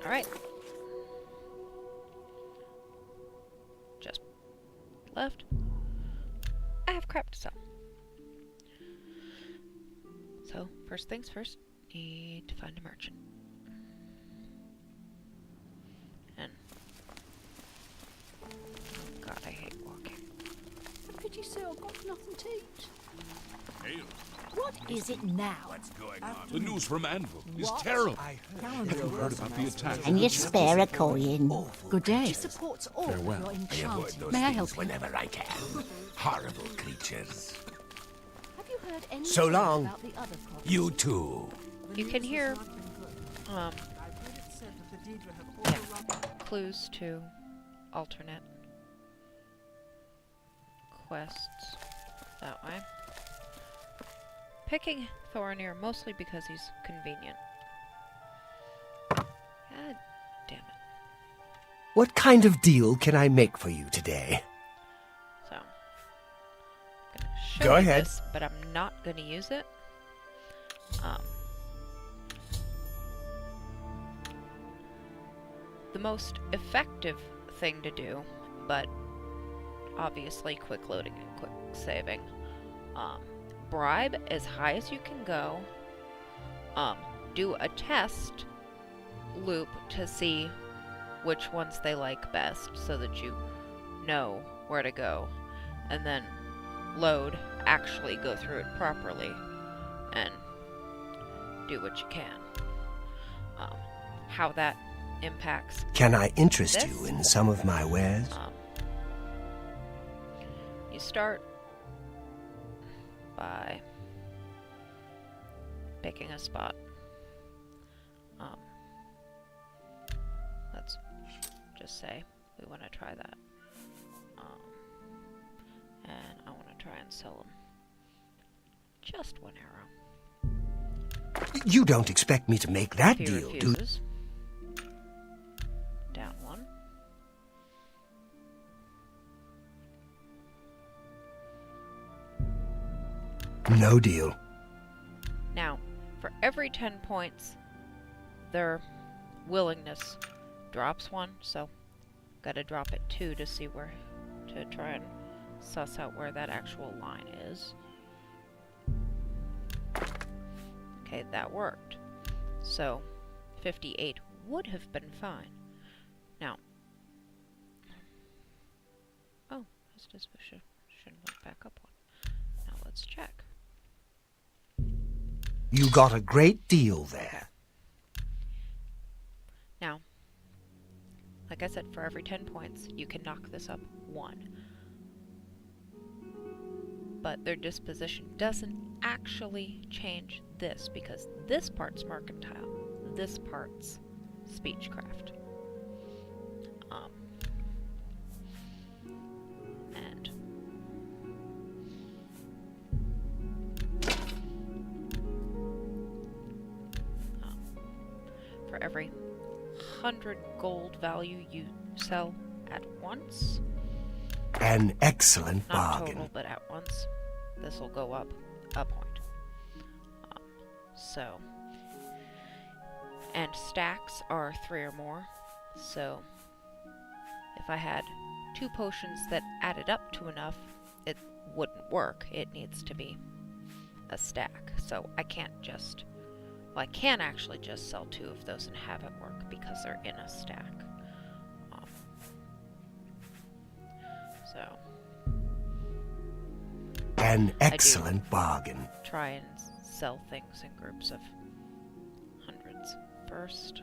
Alright. Just left. I have crap to sell. So, first things first, need to find a merchant. And... oh god, I hate walking. Pity so I've got nothing to eat. Hail. What is it now? What's going on? The news from Anvil is terrible. Have you heard about the attack? Can you spare a coin? Good day. Supports all Farewell. your I avoid enchanting. those May I things help you? whenever I can. Horrible creatures. Have you heard anything So long. about the other province? You too. You can hear, yeah, clues to alternate quests that way. Picking Thorinir mostly because he's convenient. God damn it. What kind of deal can I make for you today? So, I'm gonna show Go you ahead. this, but I'm not gonna use it. The most effective thing to do, but obviously quick loading and quick saving. Bribe as high as you can go. Do a test loop to see which ones they like best so that you know where to go. And then load, actually go through it properly and do what you can. How that impacts. Can I interest This? you in some of my wares? You start by picking a spot. Let's just say we want to try that. And I want to try and sell them just one arrow. You don't expect me to make that He deal, do you? refuses. Down one. No deal. Now, for every 10 points, their willingness drops one, so gotta drop it 2 to see where, to try and suss out where that actual line is. Okay, that worked. So, 58 would have been fine. Now, oh, his disposition went back up one. Now let's check. You got a great deal there. Now, like I said, for every 10 points, you can knock this up 1. But their disposition doesn't actually change this, because this part's mercantile, this part's speechcraft. And for every 100 gold value you sell at once, An excellent not bargain. total, but at once, this will go up a point. So, and stacks are 3 or more, so if I had 2 potions that added up to enough, it wouldn't work. It needs to be a stack. So I can't just, well, I can actually just sell 2 of those and have it work because they're in a stack. So An excellent bargain. try and sell things in groups of hundreds first.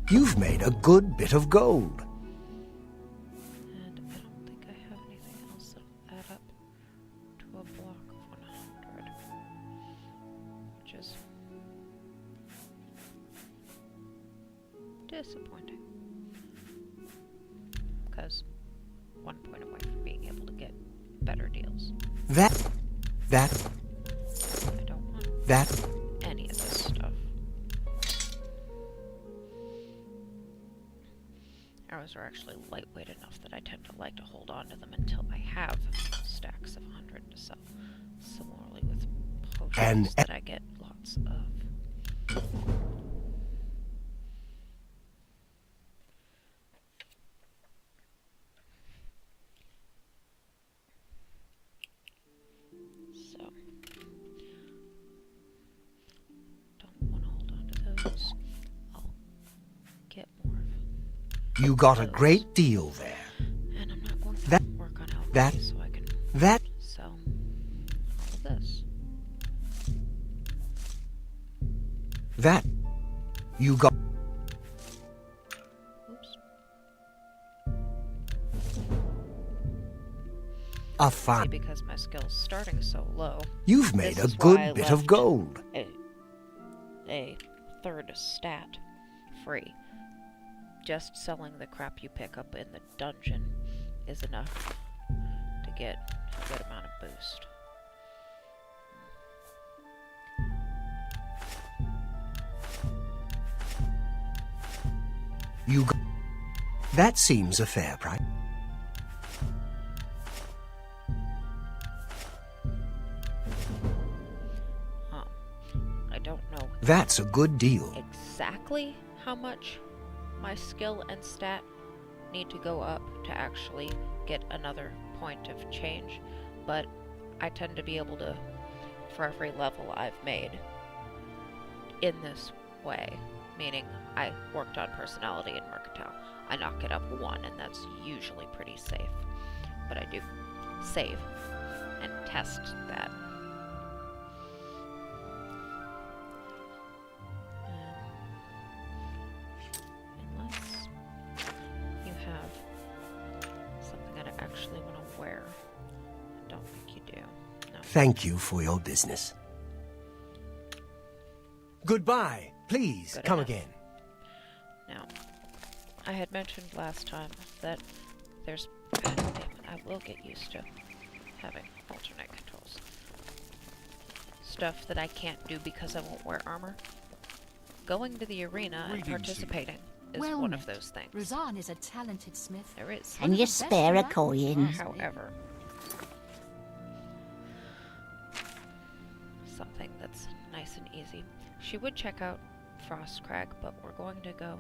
You've made a good bit of gold. And I don't think I have anything else that'll add up to a block of 100. Which is disappointing. Because 1 point away from being able to get better deals. That, I don't want that, any Those are actually lightweight enough that I tend to like to hold on to them until I have stacks of 100 to sell. Similarly with potions that I get lots of. So, don't want to hold on to those. I'll get more of You got a those. great deal there. And I'm not going to That- work on alchemy that- so I can That sell all of this. you got. Oops. A See, fine. because my skill's starting so low, You've made this a is why I good bit of left gold. a third stat free. Just selling the crap you pick up in the dungeon is enough to get a good amount of boost. You got. That seems a fair price. I don't know That's a good deal. exactly how much my skill and stat need to go up to actually get another point of change, but I tend to be able to, for every level I've made in this way, meaning I worked on personality and mercantile, I knock it up 1 and that's usually pretty safe, but I do save and test that. Unless you have something that I actually want to wear. I don't think you do. No. Thank you for your business. Goodbye. Please Good come enough. again. Now, I had mentioned last time that there's... damn it, I will get used to having alternate controls. Stuff that I can't do because I won't wear armor. Going to the arena and Greetings, participating is Well one of met. those things. Razan is a talented smith. There is. Can you spare a coin? However, something that's nice and easy. She would check out Frostcrag, but we're going to go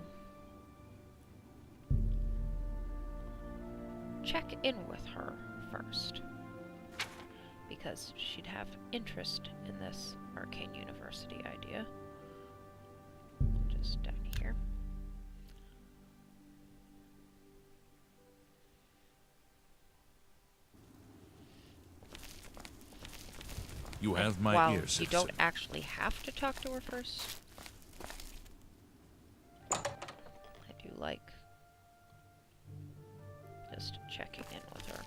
check in with her first, because she'd have interest in this Arcane University idea. Just down here. You have my While ear, you citizen. don't actually have to talk to her first, I do like just checking in with her.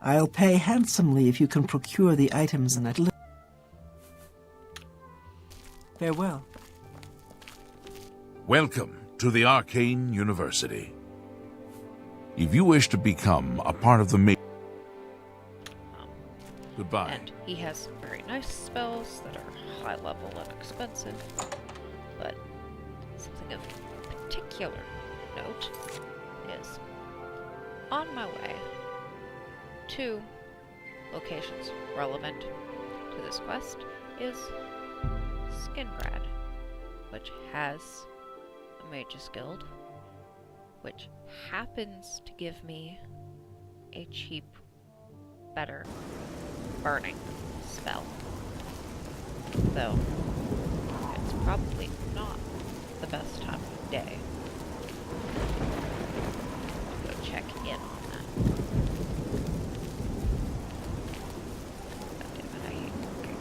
I'll pay handsomely if you can procure the items in that list. Farewell. Welcome to the Arcane University. If you wish to become a part of the main... Goodbye. And he has very nice spells that are high level and expensive, but something of particular note is on my way to locations relevant to this quest is Skingrad, which has a Mage's Guild, which happens to give me a cheap, better burning spell. Though, it's probably not the best time of day to go check in on that. God damn it, I hate walking.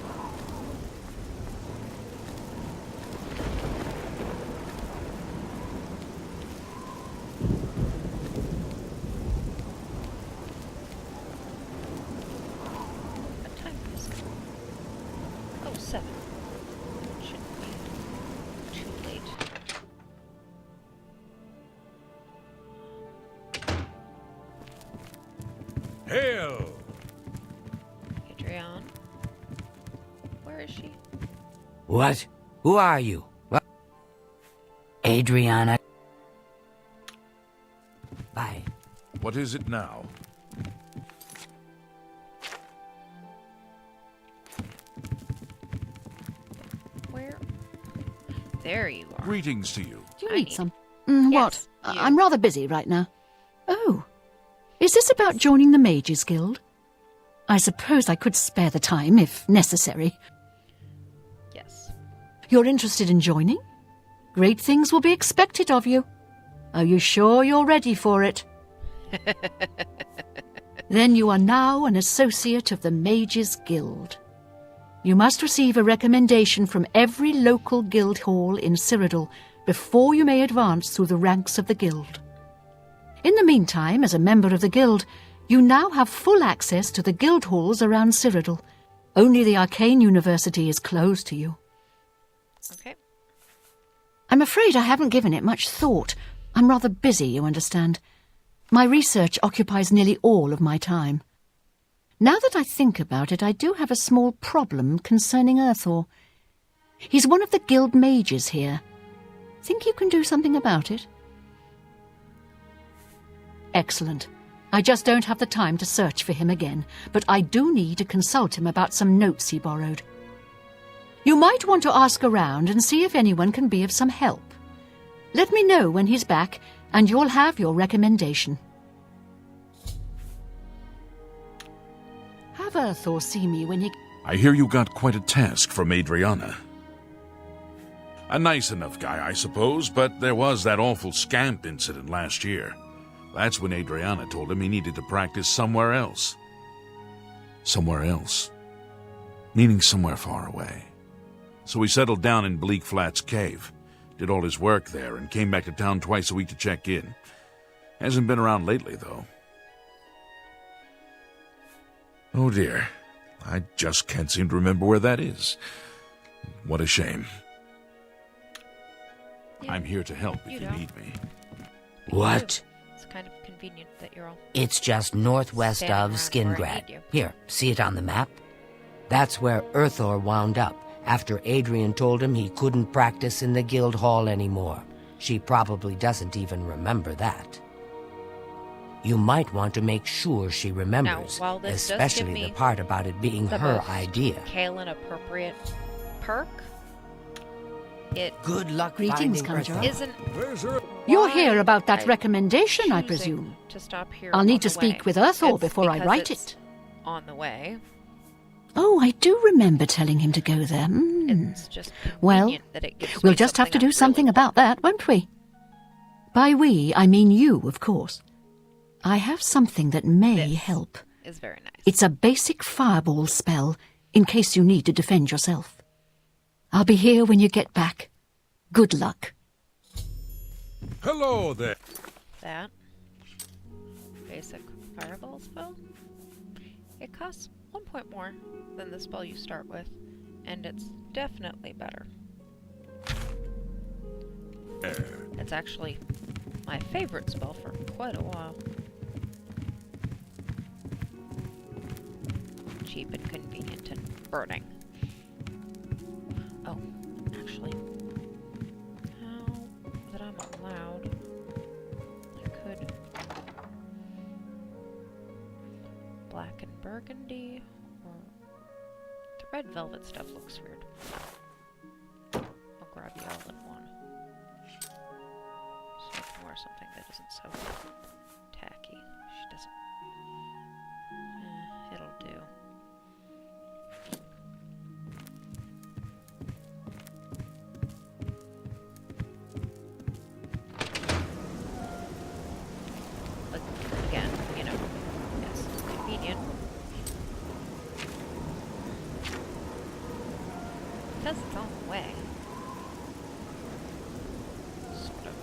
What time is it? Oh, 7. Shouldn't be too late. Hail! Adrian? Where is she? What? Who are you? What? Adriana? What is it now? Where? There you are. Greetings to you. Do you I need need- some? Yes, What? you. I'm rather busy right now. Oh. Is this about joining the Mages Guild? I suppose I could spare the time if necessary. Yes. You're interested in joining? Great things will be expected of you. Are you sure you're ready for it? Then you are now an associate of the Mages Guild. You must receive a recommendation from every local guild hall in Cyrodiil before you may advance through the ranks of the guild. In the meantime, as a member of the guild, you now have full access to the guild halls around Cyrodiil. Only the Arcane University is closed to you. Okay. I'm afraid I haven't given it much thought. I'm rather busy, you understand. My research occupies nearly all of my time. Now that I think about it, I do have a small problem concerning Earthor. He's one of the guild mages here. Think you can do something about it? Excellent. I just don't have the time to search for him again, but I do need to consult him about some notes he borrowed. You might want to ask around and see if anyone can be of some help. Let me know when he's back, and you'll have your recommendation. Have Earthor see me when he... I hear you got quite a task from Adriana. A nice enough guy, I suppose, but there was that awful scamp incident last year. That's when Adriana told him he needed to practice somewhere else. Somewhere else. Meaning somewhere far away. So he settled down in Bleak Flats Cave, did all his work there, and came back to town twice a week to check in. Hasn't been around lately, though. Oh dear. I just can't seem to remember where that is. What a shame. Yeah. I'm here to help if You you don't. need me. What? It's kind of convenient that you're all... It's just northwest Standing of around where I need Skingrad. you. Here, see it on the map? That's where Earthor wound up after Adrian told him he couldn't practice in the guild hall anymore. She probably doesn't even remember that. You might want to make sure she remembers, while this does give especially me the part about it being the her most idea. Calen appropriate perk, it Good luck Greetings, finding Conjurer. Earthor. isn't... You're why here about that I'm recommendation, I choosing presume. to stop here I'll on need to the speak way. with Earthor It's before I because write it's it. on the way. Oh, I do remember telling him to go there. It's just Well, convenient that it gives we'll me just have to something do I something really about that, won't we? By we, I mean you, of course. I have something that may This. help. want. Is very nice. It's a basic fireball spell, in case you need to defend yourself. I'll be here when you get back. Good luck. Hello there. That basic fireball spell. It costs 1 point more than the spell you start with, and it's definitely better. It's actually my favorite spell for quite a while. Cheap and convenient and burning. Oh, actually, now that I'm allowed, I could black and burgundy, or the red velvet stuff looks weird. I'll grab you all in one. So I can wear something that isn't so tacky. She doesn't. It'll do. But again, you know, yes, it's convenient. Because it's on the way. Sort of.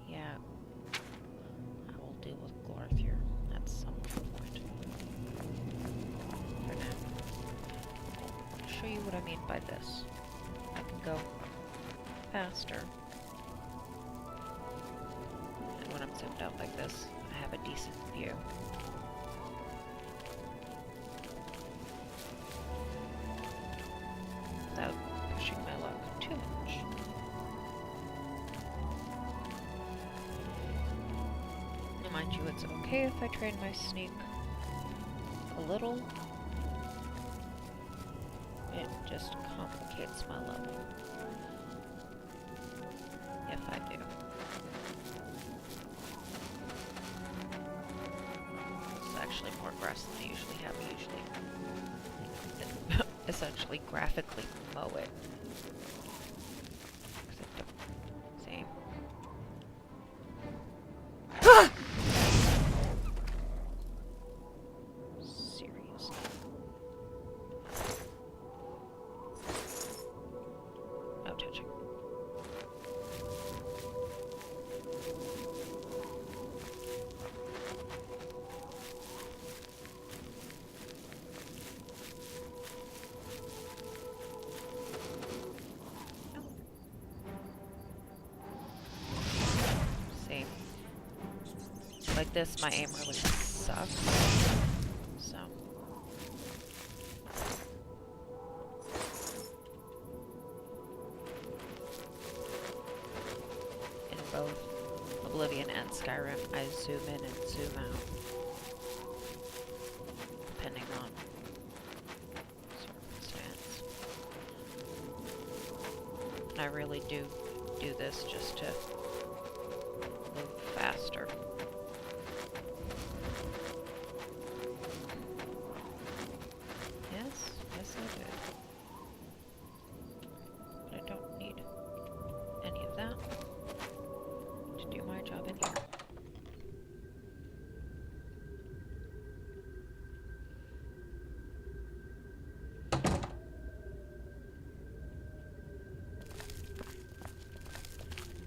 Yeah, I will deal with Glorthier at some point. For now. I'll show you what I mean by this. I can go faster. when I'm zoomed out like this, I have a decent view. Without pushing my luck too much. Now, mind you, it's okay if I train my sneak a little. It just complicates my level. If I do. It's actually more grass than I usually have. I usually essentially graphically mow it. See? Seriously. No touching. See? Like this, my aim really sucks. So. In both Oblivion and Skyrim, I zoom in and zoom out. Depending on circumstance. And I really do this just to move faster. Yes, yes I do. But I don't need any of that to do my job in here.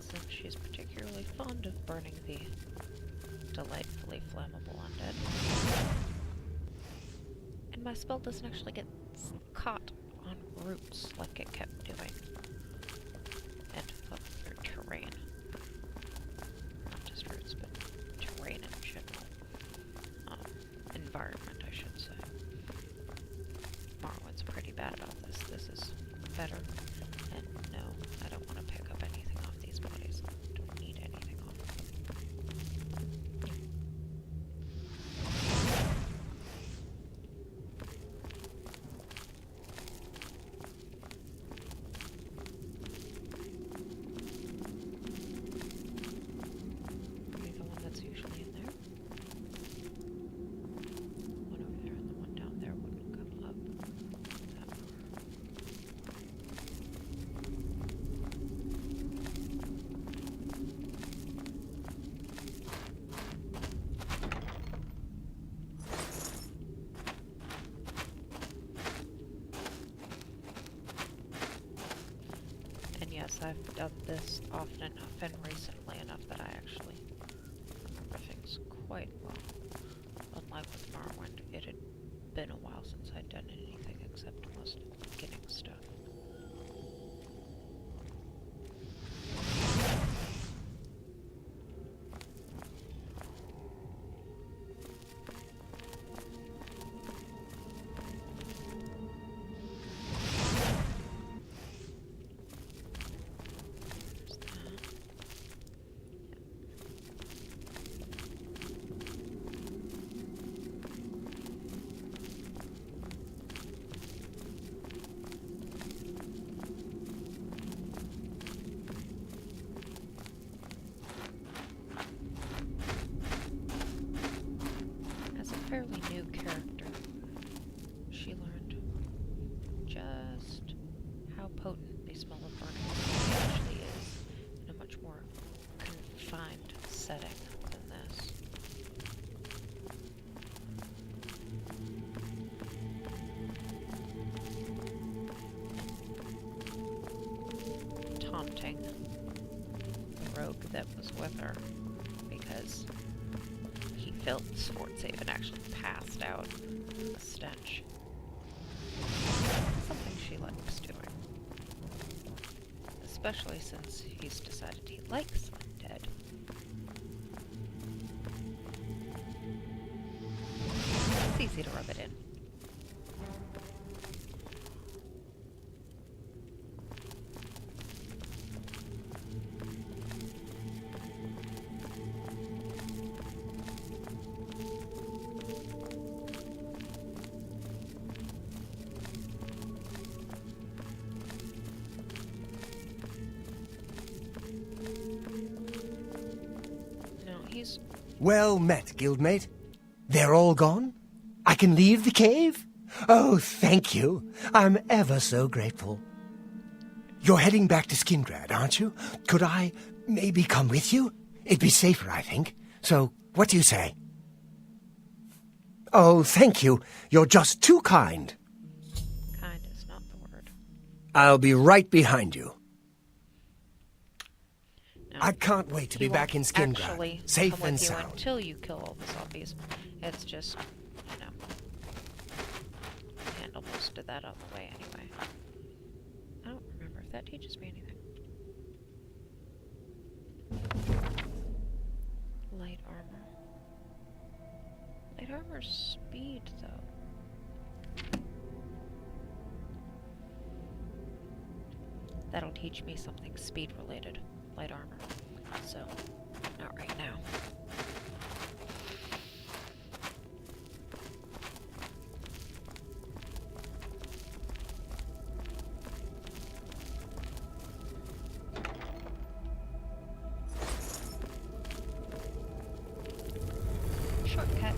Since she's particularly fond of burning the delightfully flammable undead. And my spell doesn't actually get caught on roots like it kept doing. And other terrain. Not just roots, but terrain in general. Environment, I should say. Morrowind's pretty bad about this. This is better. And no, I don't want to pick up anything off these bodies. I don't need anything off of them. Are you the one that's usually in there? One over there and the one down there wouldn't come up that far. And yes, I've done this often enough and recently enough that I actually remember things quite well. Unlike with Morrowind, it had been a while since I'd done anything except most of the beginning stuff. There's that. As a fairly new character, she learned just how potent the smell of burning actually is in a much more confined setting than this. Taunting the rogue that was with her because he failed the sword save and actually passed out a stench. Something she likes doing. Especially since he's decided he likes undead. easy to rub it in. Well met, guildmate. They're all gone? I can leave the cave? Oh, thank you. I'm ever so grateful. You're heading back to Skingrad, aren't you? Could I maybe come with you? It'd be safer, I think. So, what do you say? Oh, thank you. You're just too kind. Kind is not the word. I'll be right behind you. No, I can't wait to be back in Skingrad, actually safe come with and you sound. until you kill all the zombies. It's just, you know, handle most of that on the way anyway. I don't remember if that teaches me anything. Light armor. Light armor's speed, though. That'll teach me something speed related. Light armor. So, not right now. Shortcut.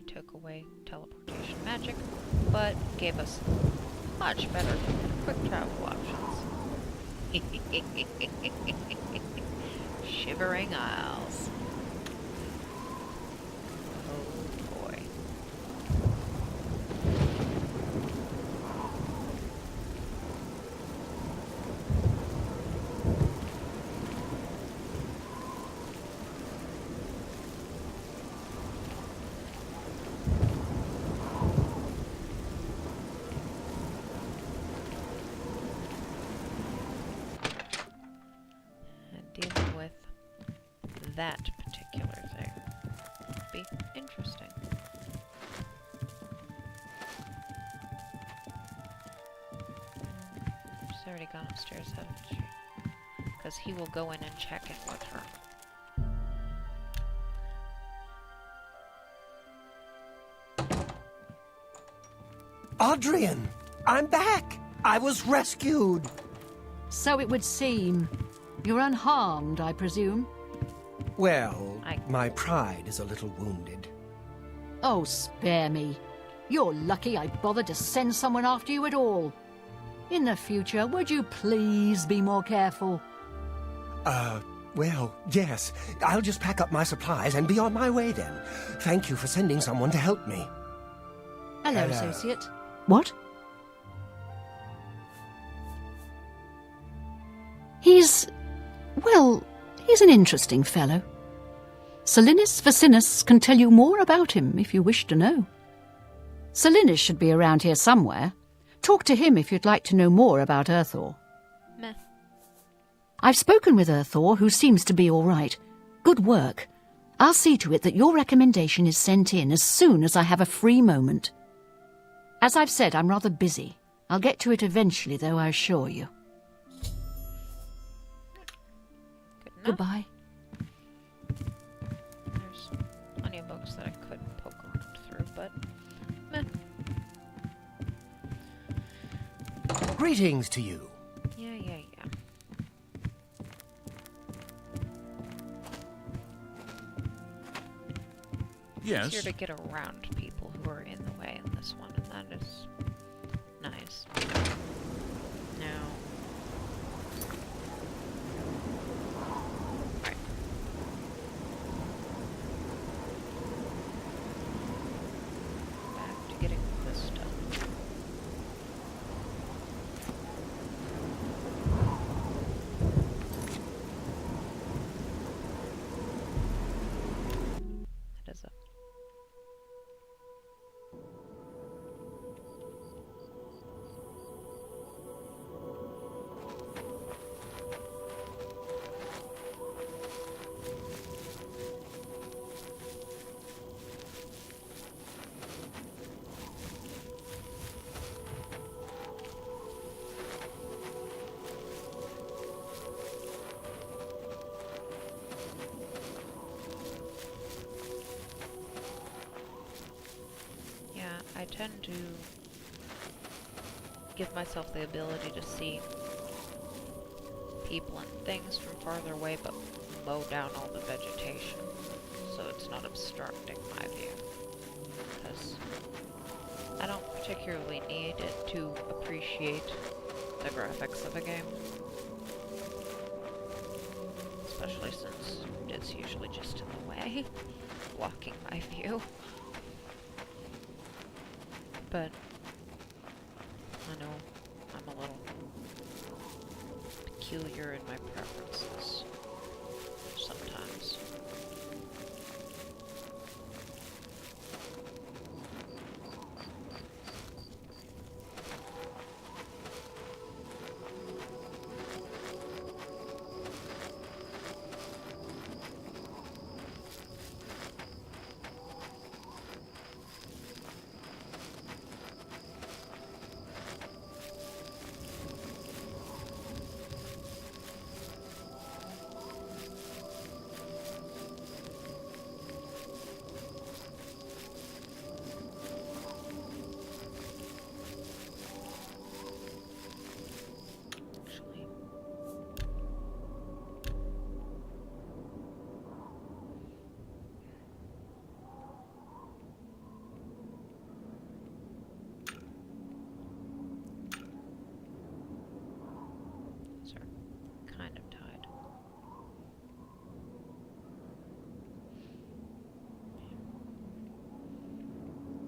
Took away teleportation magic, but gave us much better quick travel options. Shivering Isles. Oh boy. Dealing with that particular thing would be interesting. She's already gone upstairs, hasn't she? Because he will go in and check in with her. Adrian! I'm back! I was rescued! So it would seem. You're unharmed, I presume? Well, my pride is a little wounded. Oh, spare me. You're lucky I bothered to send someone after you at all. In the future, would you please be more careful? Well, yes. I'll just pack up my supplies and be on my way then. Thank you for sending someone to help me. Hello, Hello. associate. What? Well, he's an interesting fellow. Salinis Vacinus can tell you more about him if you wish to know. Salinis should be around here somewhere. Talk to him if you'd like to know more about Earthor. Meh. I've spoken with Earthor, who seems to be all right. Good work. I'll see to it that your recommendation is sent in as soon as I have a free moment. As I've said, I'm rather busy. I'll get to it eventually, though, I assure you. Goodbye. There's plenty of books that I couldn't poke around through, but meh. Greetings to you. Yeah. Yes. easier to get around people who are in the way in this one, and that is nice. Now, right. Back to getting this done. That is a I tend to give myself the ability to see people and things from farther away, but mow down all the vegetation so it's not obstructing my view. Because I don't particularly need it to appreciate the graphics of a game. Especially since it's usually just in the way, blocking my view. But I know I'm a little peculiar in my preferences sometimes. Kind of tied.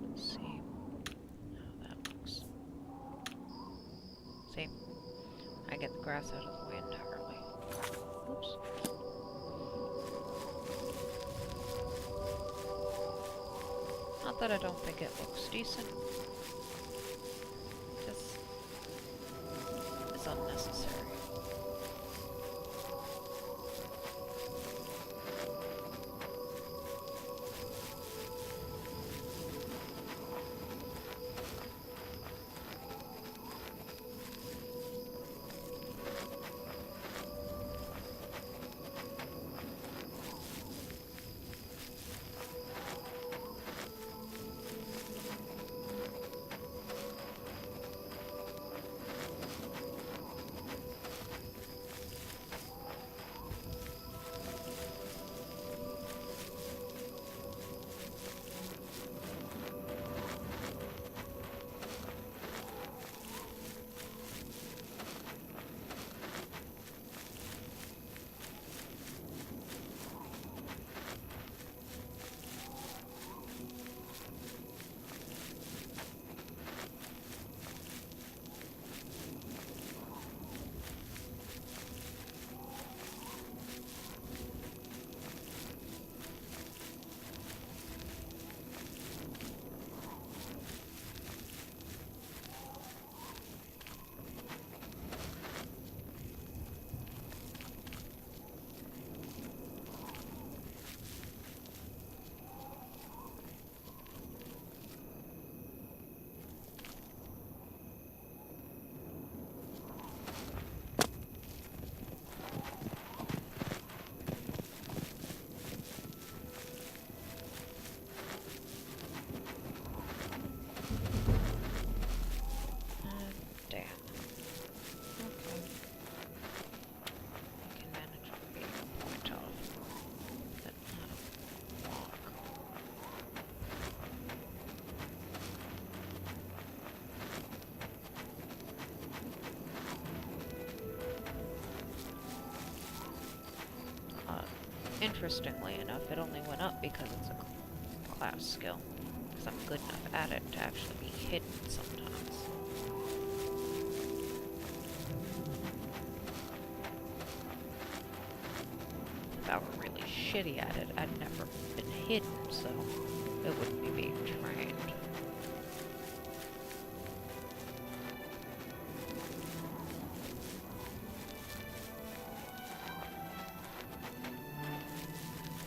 Let's see how that looks. See, I get the grass out of the way entirely. Oops. Not that I don't think it looks decent. Just is unnecessary. Interestingly enough, it only went up because it's a class skill. Because I'm good enough at it to actually be hidden sometimes. If I were really shitty at it, I'd never been hidden, so it wouldn't be being trained.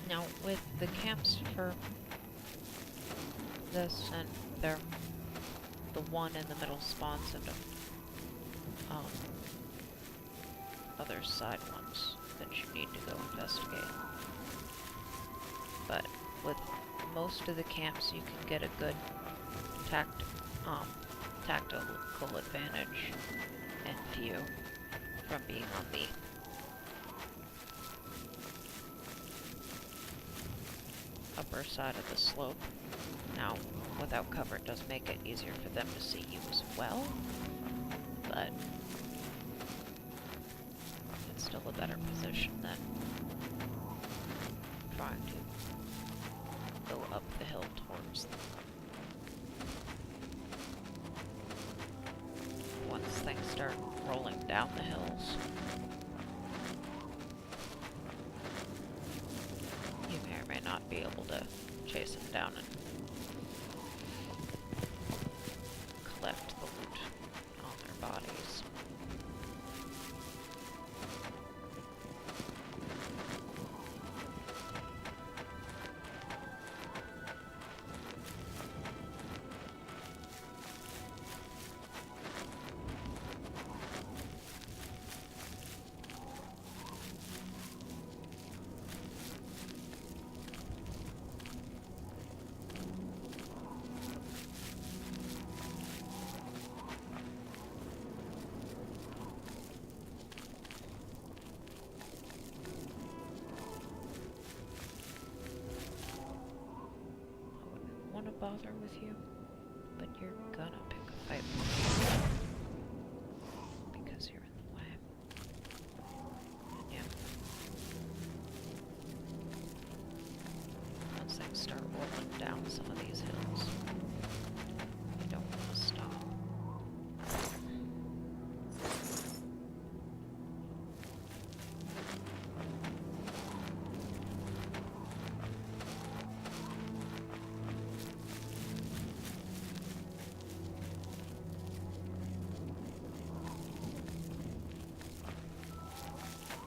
Now, with the camps for this, and they're the one in the middle spawns into other side ones that you need to go investigate. But with most of the camps, you can get a good tactical advantage and view from being on the upper side of the slope. Now, without cover, it does make it easier for them to see you as well, but it's still a better position than trying to go up the hill towards them. Once things start rolling down the hills, you may or may not be able to chase them down and collect the loot on their bodies. Want to bother with you, but you're gonna pick a fight with me because you're in the way. And yeah, once things start rolling down some of these hills, you don't want to stop.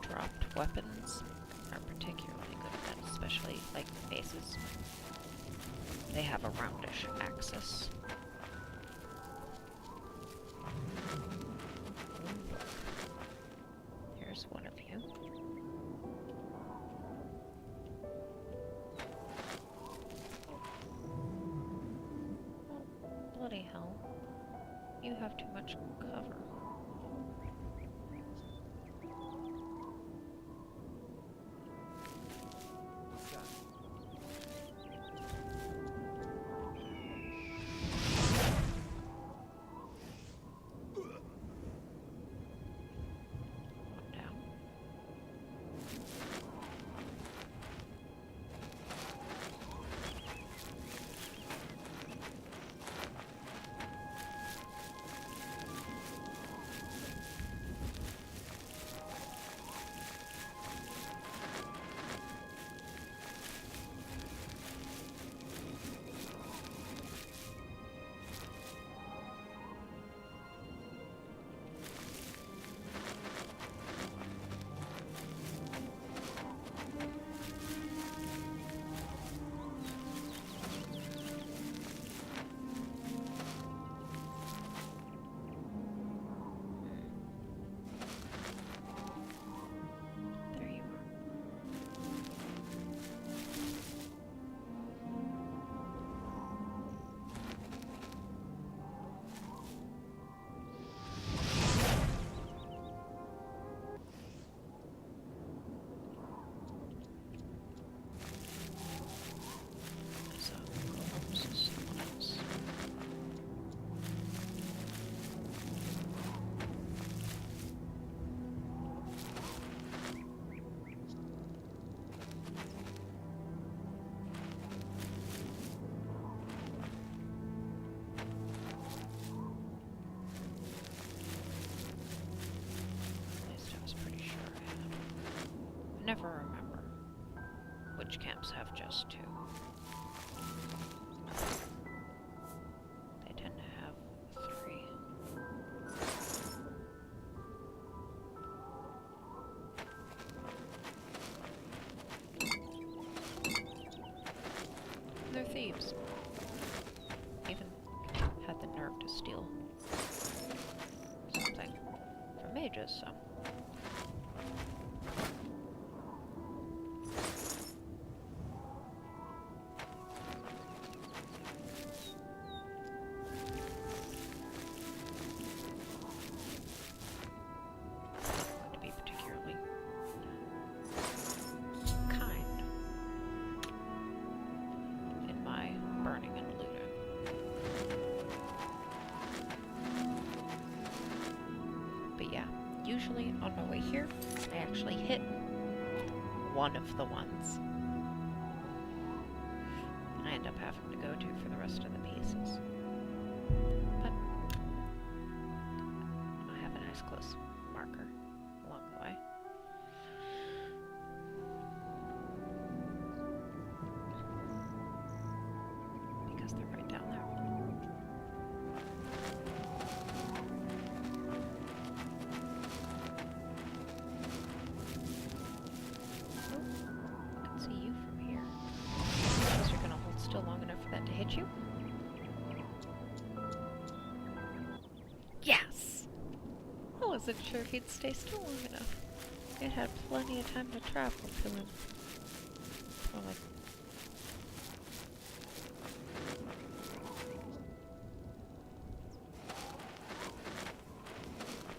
Dropped weapons are particularly good at that, especially like maces. They have a roundish axis. Here's one of you. Oh, bloody hell. You have too much cover. never remember which camps have just 2. They tend to have 3. They're thieves. Even had the nerve to steal something from mages, so. Not going to be particularly kind in my burning and looting. But yeah, usually on my way here, I actually hit one of the ones I end up having to go to for the rest of the pieces. But I have a nice close marker along the way. Because they're right down there. I can see you from here. Guess you're gonna hold still long enough for that to hit you? Yes! I wasn't sure if he'd stay still long enough. It had plenty of time to travel to him. So like,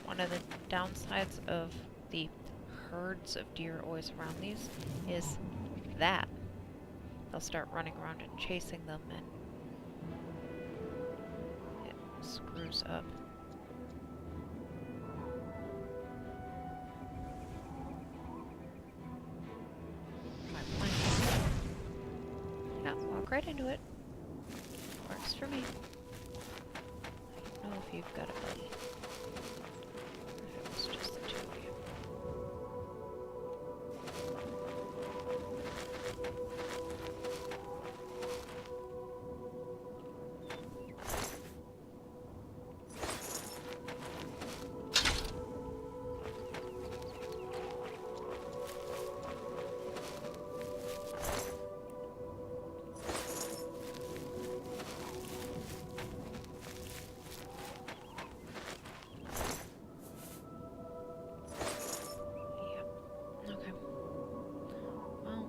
one of the downsides of the herds of deer always around these is that they'll start running around and chasing them, and it screws up my plan. Yeah, walk right into it. Works for me. I don't know if you've got a buddy. If it was just the 2 of you. Yeah. Okay. Well.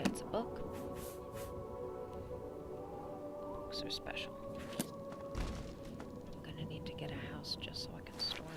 It's a book. Books are special. I'm gonna need to get a house just so I can store them.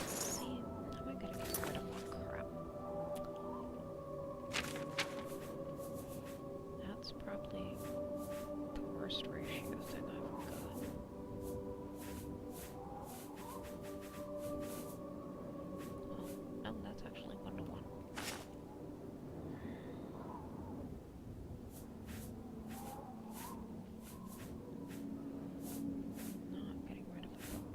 See, how am I gonna get rid of more crap? That's probably the worst ratio thing I've got. Oh, no, that's actually 1 to 1. No, I'm getting rid of the book.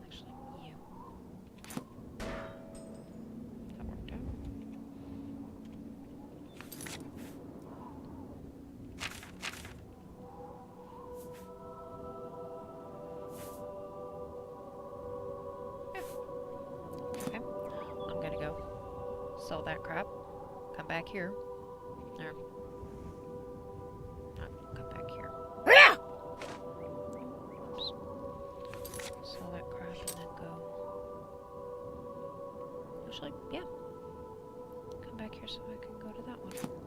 Actually, you. That worked out. Okay. I'm gonna go sell that crap. Come back here. Or, not come back here. actually, yeah. Come back here so I can go to that one.